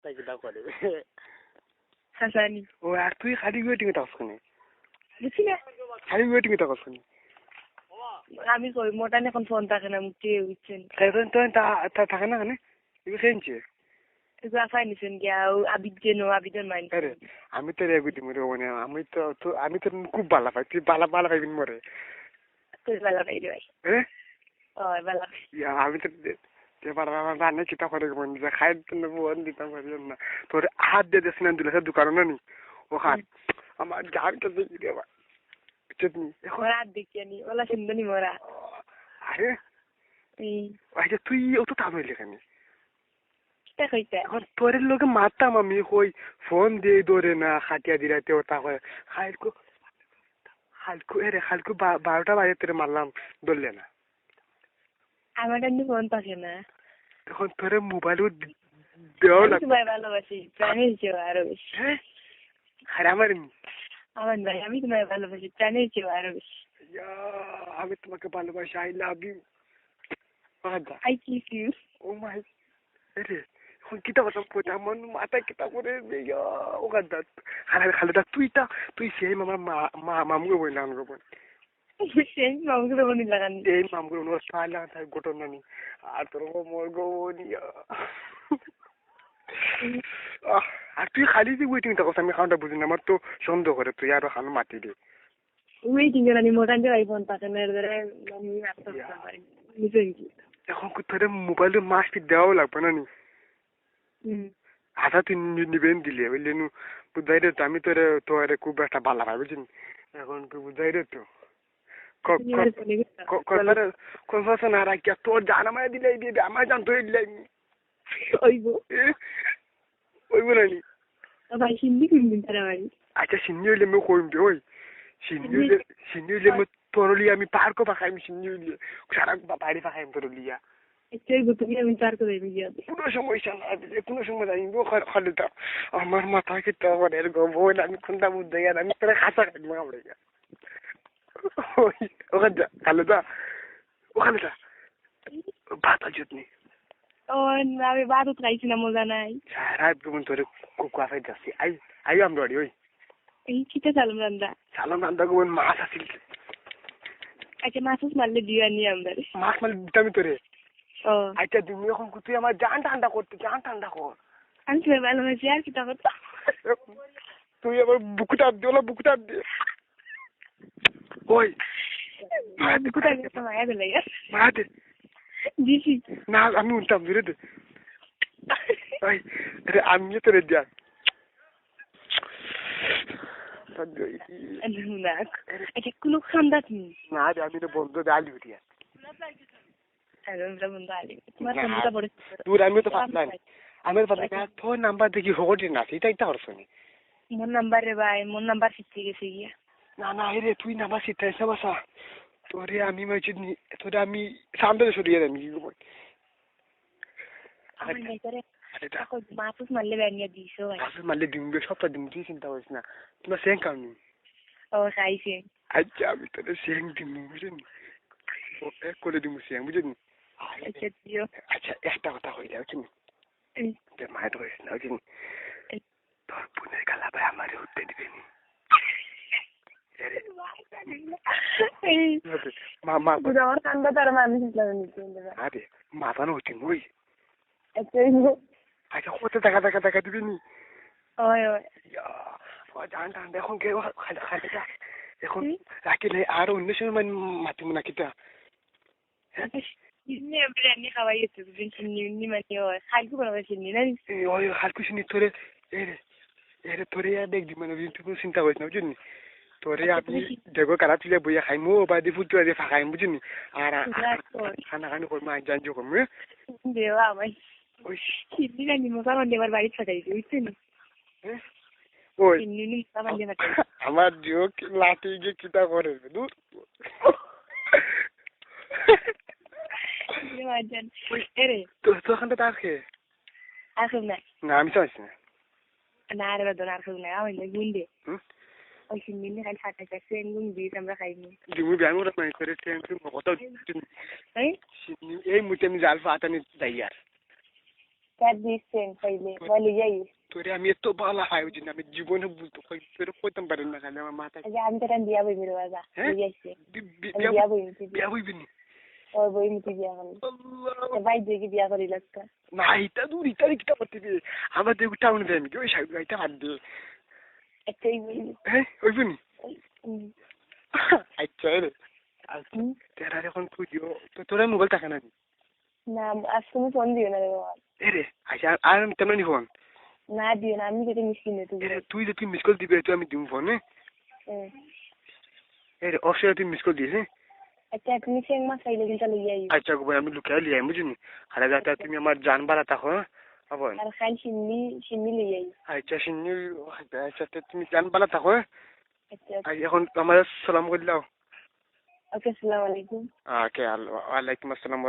তাই কিটা করে হাসানি ও আর তুই খালি ওয়েটিং এ থাকছ কেন বুঝছি না খালি ওয়েটিং এ থাকছ কেন আমি কই মোটান এখন ফোন থাকে না মুখ দিয়ে উঠছেন কারণ তো থাকে না কেন তুই খেয়েছে এগুলো আফাই নিছেন গিয়া আবিদের মাইন আরে আমি তো রেগু দিম রে মানে আমি তো খুব ভালো পাই তুই ভালো পাইবিন মরে তুই বেলা পাই রে ভাই হ্যাঁ বেলা আমি তো এবার আমার রান্না কিতা করে মন যে খাই তো বোন দিতাম পারি না তোর হাত দিয়ে দিস না দিলে দোকান না নি ও হাত আমার গান তো দেখি রে বা চটনি এখন রাত দেখি নি ওলা সুন্দরী মোরা আরে আচ্ছা তুই ও তো তাম হইলে কেন কিটা কইতা এখন তোর লোকে মারতাম আমি কই ফোন দিয়ে ধরে না খাটিয়া দিলাতে ওটা করে খালকু 12টা বাজে তোরে মারলাম ধরলে না আমার এমনি ফোন থাকে না তখন তোরে মোবাইলও দেওয়া লাগবে তোমায় ভালোবাসি প্রাণের চেয়ে আরো বেশি আর আমার ভাই আমি তোমায় ভালোবাসি প্রাণের চেয়ে আরো বেশি আমি তোমাকে ভালোবাসি I love you I kiss you oh my রে এখন কিতা কথা কইতা আমার মাথায় কিতা করে ও গাদা খালেদা তুই সেই আমার মামুকে বললাম গো বোন সেই মামুকে বলি লাগান এই মামুকে ওর সালা তাই ঘটনা নি আর তোর মোর গো নিয়া আর তুই খালি যে ওয়েটিং থাকস আমি খাওয়াটা বুঝি না আমার তো সন্দেহ করে তুই আরো খানো মাটি দে ওয়েটিং এর আমি মোটান যে আইফোন থাকে না এর ধরে আমি আসতে পারি বুঝেন কি এখন তোর মোবাইলে মাস্ট দেওয়াও লাগবে না নি আধা তুই নিবেন দিলে বুঝলি নু বুঝাই রে তো আমি তোরে খুব একটা ভালো পাই বুঝলি এখন তুই বুঝাই রে তো কনফারেশন আর কি তোর জানা মায় দিলে দিবে আমার জান তুই দিলে ওইব না নি ভাই হিন্দি কিনবেন তারা ভাই আচ্ছা সিন্নি হইলে আমি কইম দে ওই সিন্নি হইলে আমি তরলি আমি পার্কও পাখাইম সিন্নি হইলে সারা বাড়ি পাখাইম তরলিয়া তুমি আমি পার করে দিয়ে কোনো সমস্যা না দিলে কোনো সময় যাইব খালি দাও আমার মাথা কিটা মানে বোন আমি কোনটা বুঝতে গেল আমি তোরা খাঁচা কাটবো আমরা ওখানে খালেদা ওখানে যা ভাত আজুতনি আমি বারুদ খাইছি না মজা নাই রাত গুমন তোরে কুকুয়া যাচ্ছি আই আমরা বাড়ি ওই এই চিটা সালাম রান্দা গুমন মাছ আসিল আচ্ছা মাছ মারলে দিয়ে আনি আমরা মাছ মারলে দিতামি তোরে ও আচ্ছা তুমি এখন তুই আমার জান ঠান্ডা কর আমি তোমার ভালোবাসি আর কিটা করতো তুই আবার বুকুটা দে ওই বুকুটা দিয়ে মায়া দিলে মায়া দে দিছি না আমি উনতাম দূরে দে ওই আরে আমি তোরে দিয়া আচ্ছা কোনো খান্দা তুমি না রে আমি তো বন্ধু ডালি উঠিয়া আমি তো পাতলাই তোর নাম্বার দেখি হগটি না সেটা একটা হরছনি মোর নাম্বার রে ভাই মোর নাম্বার শিখতে গেছে গিয়া না রে তুই নাম্বার শিখতে বাসা তোরে আমি তোরে আমি সামনে সরিয়ে দেন কি বল মাছ মারলে ব্যানিয়া দিছো মাছ মারলে দিমবে সবটা দিম তুই চিন্তা করিস না তোমার সেং কামনি ও খাইছে আচ্ছা আমি তোরে সেং দিম বুঝলি ও এক করে দিম সেং বুঝলি আচ্ছা একটা কথা হইলে বুঝলি মায়ের হয়েছে না বুঝলি তোর বোনের গালা ভাই আমারে উঠতে দিবে নি আরে মাথা নটি ওই আচ্ছা কত টাকা দিবি নি জান এখন কে খালিটা এখন রাখিলে আর অন্য সময় মাতিব না কিতা বিরিয়ানি খাওয়াই হালকু শুনি তোরে তোরে দেখ দি মানে তুই চিন্তা করিস না বুঝলি তোরে আমি দেখো কারা তুলে বইয়া খাইমো বা দি ফুটু দিয়ে ফাঁকাইম বুঝলি আর খানা খানি করবো আজ জানজো করবো দেওয়া আমার বিরিয়ানি মশা মানে এবার বাড়ি ফাটাইছি বুঝছেন ওই আমার জিও লাঠি গিয়ে কিতা করে দূর তোখানটা তার খেয়ে আসুন না আমি চাইছি না রে বাদন আর খাবো না আমি গুন্ডে ওই সিন্দিনে খালি ফাটা যাচ্ছে গুন দিস আমরা খাইনি তুমি ব্যায়াম করে করে কত এই মুতে আমি জাল ফাটানি যাই আর চার দিচ্ছেন পাইলে বলে যাই তোরে আমি এত ভালো হয় বুঝি আমি জীবনে বলতো তোরে কইতাম পারেন না খালি আমার মাথায় আমি তো বিয়া বই মেরে বাজা যাইছে বিয়া বইবি নি ওর বই মিটি বিয়া করল ভাই দেখি বিয়া করি লাগতা না এটা দূর এটা কিটা করতে আমাদের টাউনে যাই আমি ওই সাইড গাইতে হাত দিয়ে একটাই বই হ্যাঁ ওইবি নি আচ্ছা রে তেরা এখন তুই দিও তো তোরা মোবাইল টাকা না না আজ তুমি ফোন দিও না রে বাবা রে আচ্ছা আর আমি তেমন নি ফোন না দিও না আমি যেটা মিস কিনে তুই যে তুই মিস কল দিবি তুই আমি দিব ফোন রে অবশ্যই তুই মিস কল দিস আচ্ছা তুমি সেং মাছ খাইলে কিন্তু লইয়া আইও আচ্ছা গো ভাই আমি লুকাই লিয়ে আই বুঝিনি আরে যাতে তুমি আমার জান বাড়া থাকো আবার আর খাই সিন্নি লইয়া আইও আচ্ছা সিন্নি আচ্ছা তুমি জান বাড়া থাকো আচ্ছা এখন আমার সালাম করে দাও ওকে আসসালামু আলাইকুম ওকে ওয়ালাইকুম আসসালাম